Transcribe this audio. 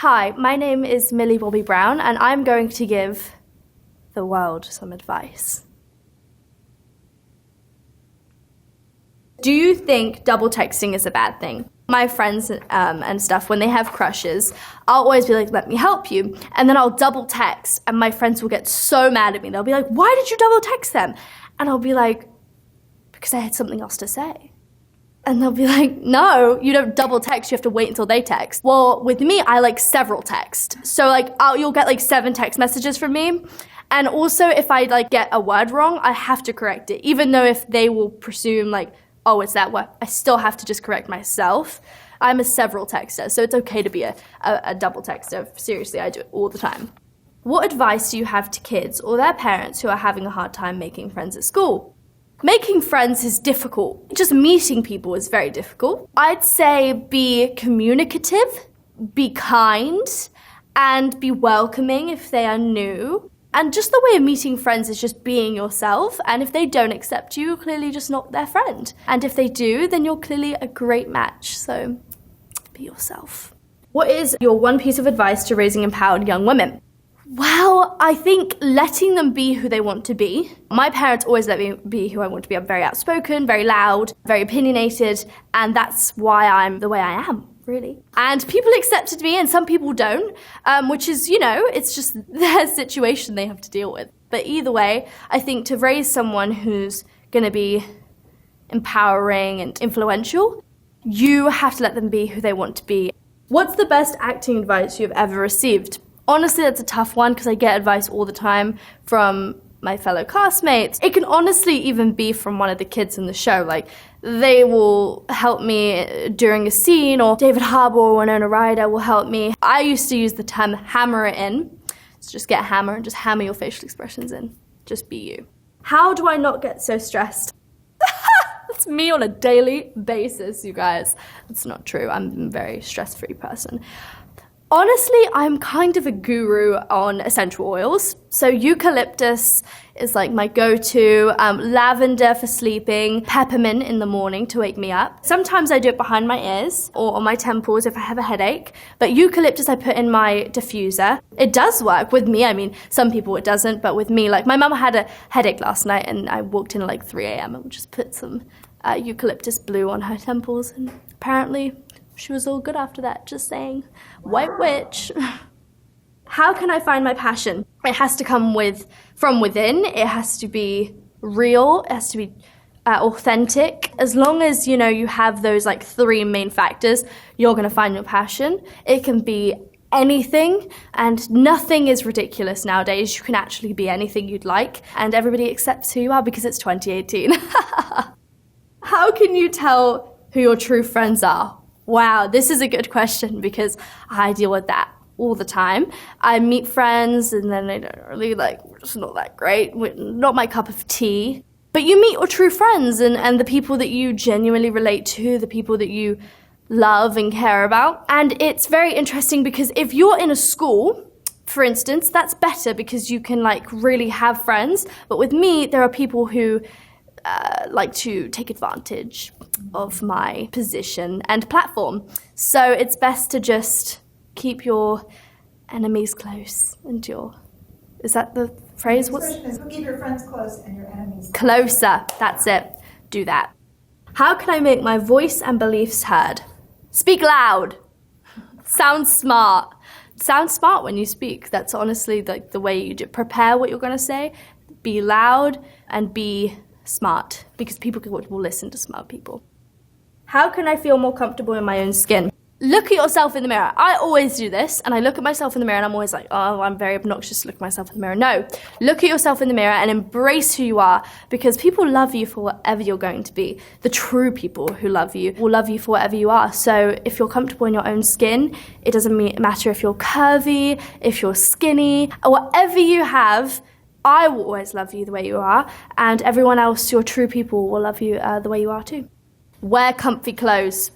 Hi, my name is Millie Bobby Brown, and I'm going to give the world some advice. Do you think double texting is a bad thing? My friends and stuff, when they have crushes, I'll always be like, let me help you. And then I'll double text, and my friends will get so mad at me. They'll be like, why did you double text them? And I'll be like, because I had something else to say. And they'll be like, no, you don't double text, you have to wait until they text. Well, with me, I like several text. So like, you'll get like 7 text messages from me. And also if I like get a word wrong, I have to correct it. Even though if they will presume like, oh, it's that word, I still have to just correct myself. I'm a several texter, so it's okay to be a double texter. Seriously, I do it all the time. What advice do you have to kids or their parents who are having a hard time making friends at school? Making friends is difficult. Just meeting people is very difficult. I'd say be communicative, be kind, and be welcoming if they are new. And just the way of meeting friends is just being yourself. And if they don't accept you, you're clearly just not their friend. And if they do, then you're clearly a great match. So be yourself. What is your one piece of advice to raising empowered young women? Well, I think letting them be who they want to be. My parents always let me be who I want to be. I'm very outspoken, very loud, very opinionated, and that's why I'm the way I am, really. And people accepted me and some people don't, which is, you know, it's just their situation they have to deal with. But either way, I think to raise someone who's going to be empowering and influential, you have to let them be who they want to be. What's the best acting advice you've ever received? Honestly, that's a tough one because I get advice all the time from my fellow castmates. It can honestly even be from one of the kids in the show. Like, they will help me during a scene, or David Harbour or Winona Ryder will help me. I used to use the term hammer it in. So just get a hammer and just hammer your facial expressions in. Just be you. How do I not get so stressed? That's me on a daily basis, you guys. That's not true. I'm a very stress-free person. Honestly, I'm kind of a guru on essential oils. So eucalyptus is like my go-to, lavender for sleeping, peppermint in the morning to wake me up. Sometimes I do it behind my ears or on my temples if I have a headache. But eucalyptus I put in my diffuser. It does work with me. I mean, some people it doesn't, but with me, like my mum had a headache last night and I walked in at like 3 a.m. and just put some eucalyptus blue on her temples, and apparently she was all good after that, just saying. White witch. How can I find my passion? It has to come from within. It has to be real. It has to be authentic. As long as, you know, you have those like 3 main factors, you're going to find your passion. It can be anything, and nothing is ridiculous nowadays. You can actually be anything you'd like, and everybody accepts who you are because it's 2018. How can you tell who your true friends are? Wow, this is a good question because I deal with that all the time. I meet friends and then they don't really we're just not that great, not my cup of tea. But you meet your true friends and the people that you genuinely relate to, the people that you love and care about. And it's very interesting because if you're in a school, for instance, that's better because you can really have friends. But with me, there are people who like to take advantage of my position and platform. So it's best to just keep your enemies close and is that the phrase? The expression is keep your friends close and your enemies closer. That's it. Do that. How can I make my voice and beliefs heard? Speak loud. Sound smart. Sound smart when you speak. That's honestly the way you do. Prepare what you're going to say. Be loud and be smart, because people will listen to smart people. How can I feel more comfortable in my own skin? Look at yourself in the mirror. I always do this, and I look at myself in the mirror and I'm always like, oh, I'm very obnoxious to look at myself in the mirror. No, look at yourself in the mirror and embrace who you are, because people love you for whatever you're going to be. The true people who love you will love you for whatever you are. So if you're comfortable in your own skin, it doesn't matter if you're curvy, if you're skinny, or whatever you have, I will always love you the way you are, and everyone else, your true people, will love you the way you are too. Wear comfy clothes.